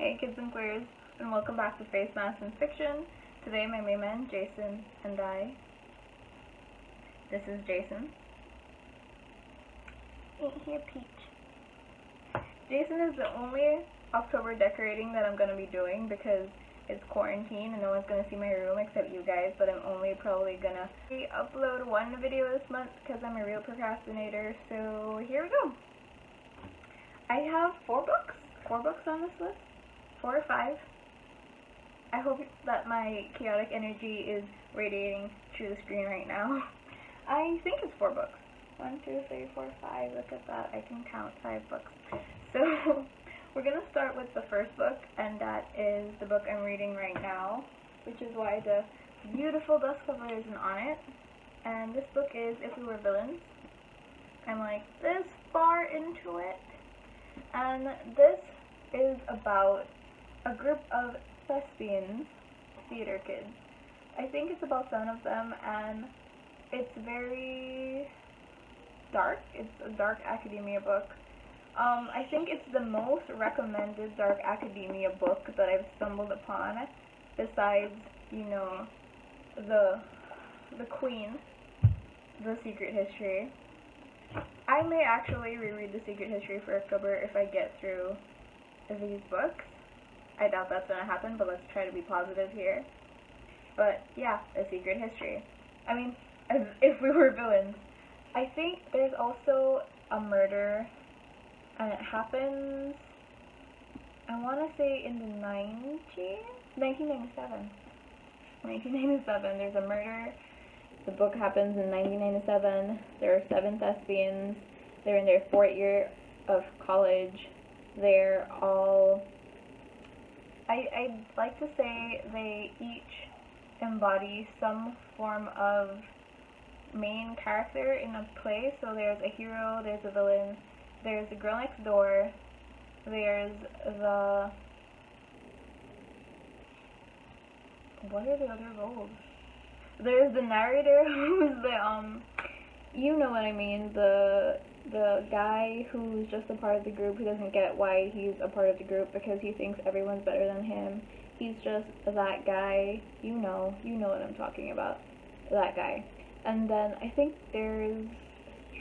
Hey kids and queers, and welcome back to Face Masks and Fiction. Today my main man, Jason, and I. This is Jason. Ain't here Peach. Jason is the only October decorating that I'm gonna be doing because it's quarantine and no one's gonna see my room except you guys, but I'm only probably gonna upload one video this month because I'm a real procrastinator, so here we go. I have four books on this list. 4 or 5. I hope that my chaotic energy is radiating through the screen right now. I think it's 4 books. 1, 2, 3, 4, 5. Look at that. I can count 5 books. So we're going to start with the first book, and that is the book I'm reading right now, which is why the beautiful dust cover isn't on it. And this book is If We Were Villains. I'm like this far into it. And this is about a group of thespians, theater kids. I think it's about 7 of them, and it's very dark. It's a dark academia book. I think it's the most recommended dark academia book that I've stumbled upon, besides, you know, the Queen, The Secret History. I may actually reread The Secret History for October if I get through these books. I doubt that's going to happen, but let's try to be positive here. But yeah, A Secret History. I mean, as if we were villains. I think there's also a murder, and it happens, I want to say in the 1997. 1997, there's a murder. The book happens in 1997. There are 7 thespians. They're in their 4th year of college. They're all, I'd like to say they each embody some form of main character in a play. So there's a hero, there's a villain, there's the girl next door, there's the, what are the other roles? There's the narrator, who's the, you know what I mean, the guy who's just a part of the group, who doesn't get why he's a part of the group because he thinks everyone's better than him. He's just that guy, you know what I'm talking about, that guy. And then I think there's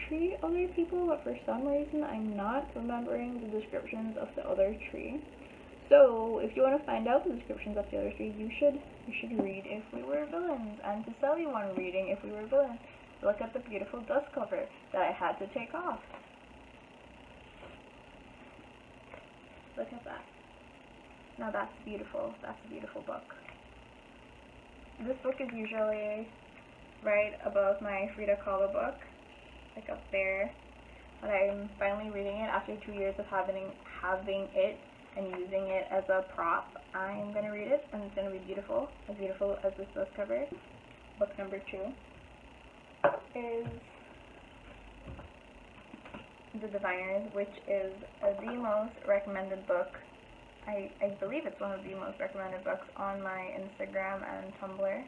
3 other people, but for some reason I'm not remembering the descriptions of the other 3. So if you want to find out the descriptions of the other 3, you should read If We Were Villains. And to sell you on reading If We Were Villains, look at the beautiful dust cover that I had to take off. Look at that. Now that's beautiful. That's a beautiful book. This book is usually right above my Frida Kahlo book, like up there. But I'm finally reading it after 2 years of having it and using it as a prop. I'm going to read it, and it's going to be beautiful as this dust cover. Book number 2 is The Diviners, which is the most recommended book. I believe it's one of the most recommended books on my Instagram and Tumblr.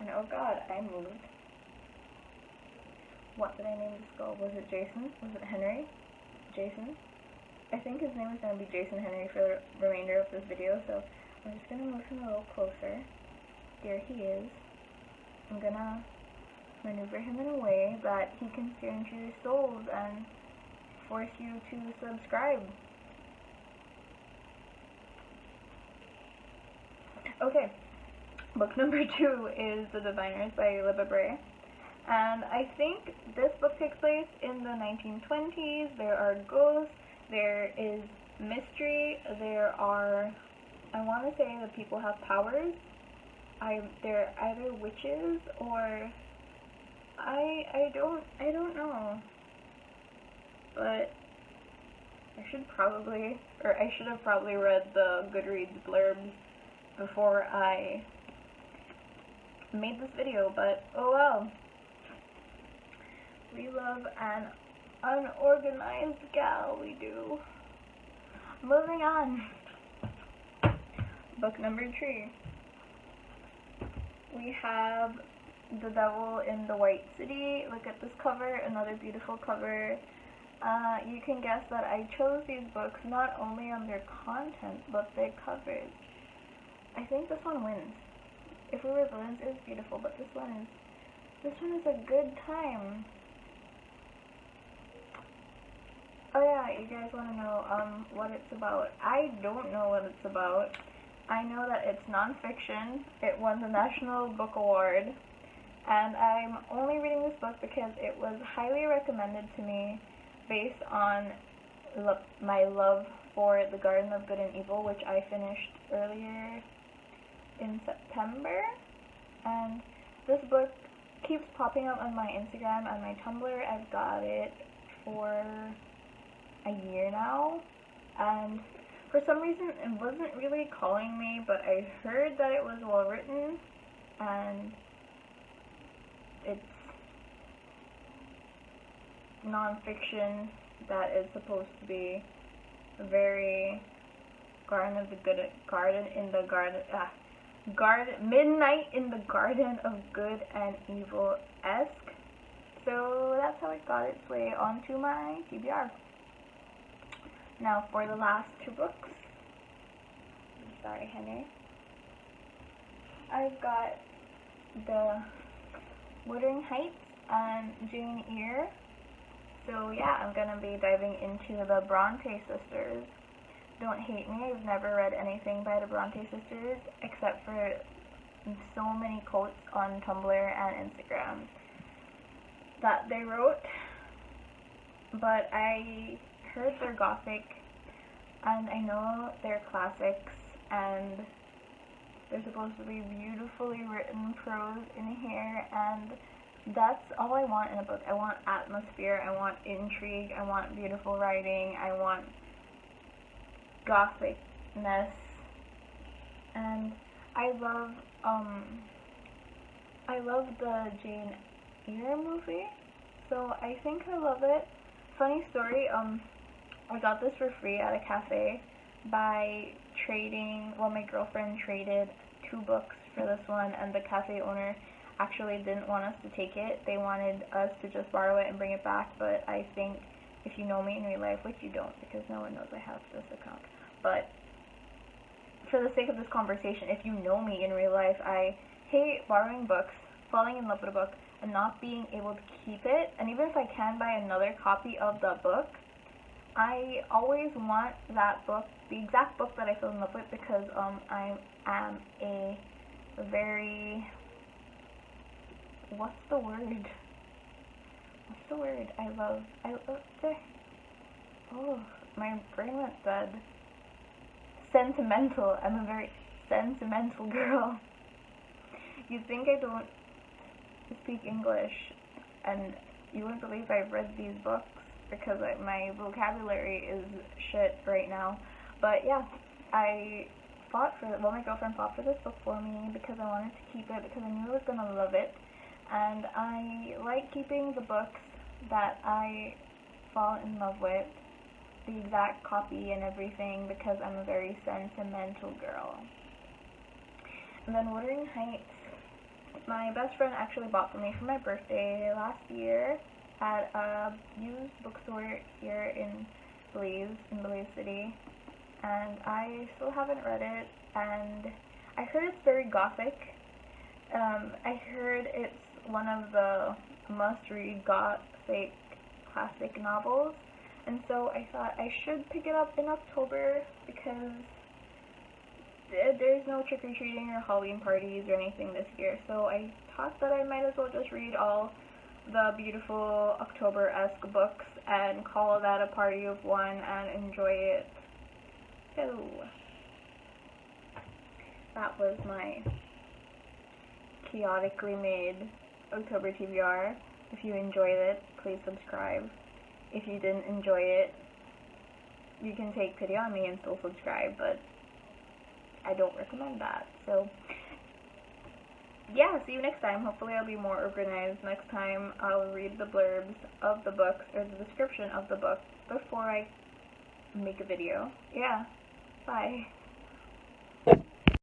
And oh god, I moved. What did I name this girl? Was it Jason? Was it Henry? Jason? I think his name is going to be Jason Henry for the remainder of this video, so I'm just going to move him a little closer. There he is. I'm going to maneuver him in a way that he can stare into your souls and force you to subscribe. Okay, book number 2 is The Diviners by Rememeber. And I think this book takes place in the 1920s. There are ghosts, there is mystery, there are, I want to say that people have powers. They're either witches or I don't know. But I should have probably read the Goodreads blurbs before I made this video, but oh well. We love an unorganized gal, we do. Moving on. Book number 3. We have The Devil in the White City. Look at this cover, another beautiful cover. You can guess that I chose these books not only on their content, but their covers. I think this one wins. If We Were Villains is beautiful, but this one is a good time. Oh yeah, you guys want to know what it's about. I don't know what it's about. I know that it's nonfiction. It won the National Book Award, and I'm only reading this book because it was highly recommended to me based on my love for The Garden of Good and Evil, which I finished earlier in September. And this book keeps popping up on my Instagram and my Tumblr. I've got it for a year now, and for some reason it wasn't really calling me, but I heard that it was well written, and it's nonfiction that is supposed to be very Midnight in the Garden of Good and Evil-esque. So that's how it got its way onto my TBR. Now for the last two books. Sorry, Henry. I've got the Wuthering Heights and Jane Eyre. So yeah, I'm gonna be diving into the Bronte sisters. Don't hate me, I've never read anything by the Bronte sisters except for so many quotes on Tumblr and Instagram that they wrote. But I heard they're gothic, and I know they're classics, and they're supposed to be beautifully written prose in here, and that's all I want in a book. I want atmosphere, I want intrigue, I want beautiful writing, I want gothicness, and I love the Jane Eyre movie, so I think I love it. Funny story, I got this for free at a cafe by trading, well, my girlfriend traded 2 books for this one, and the cafe owner actually didn't want us to take it. They wanted us to just borrow it and bring it back, but I think if you know me in real life, which you don't because no one knows I have this account, but for the sake of this conversation, if you know me in real life, I hate borrowing books, falling in love with a book, and not being able to keep it. And even if I can buy another copy of the book, I always want that book, the exact book that I fell in love with, because I am a very, what's the word? Oh, my brain went dead. Sentimental. I'm a very sentimental girl. You'd think I don't speak English, and you wouldn't believe I've read these books because my vocabulary is shit right now. But yeah, my girlfriend fought for this book for me because I wanted to keep it because I knew I was gonna love it, and I like keeping the books that I fall in love with, the exact copy and everything, because I'm a very sentimental girl. And then Wuthering Heights, my best friend actually bought for me for my birthday last year at a used bookstore here in Belize City, and I still haven't read it, and I heard it's very gothic. I heard it's one of the must-read gothic classic novels, and so I thought I should pick it up in October because there's no trick-or-treating or Halloween parties or anything this year, so I thought that I might as well just read all the beautiful October-esque books and call that a party of one and enjoy it. So that was my chaotically made October TBR. If you enjoyed it, please subscribe. If you didn't enjoy it, you can take pity on me and still subscribe, but I don't recommend that. So yeah, see you next time. Hopefully I'll be more organized next time. I'll read the blurbs of the books, or the description of the book, before I make a video. Yeah, bye.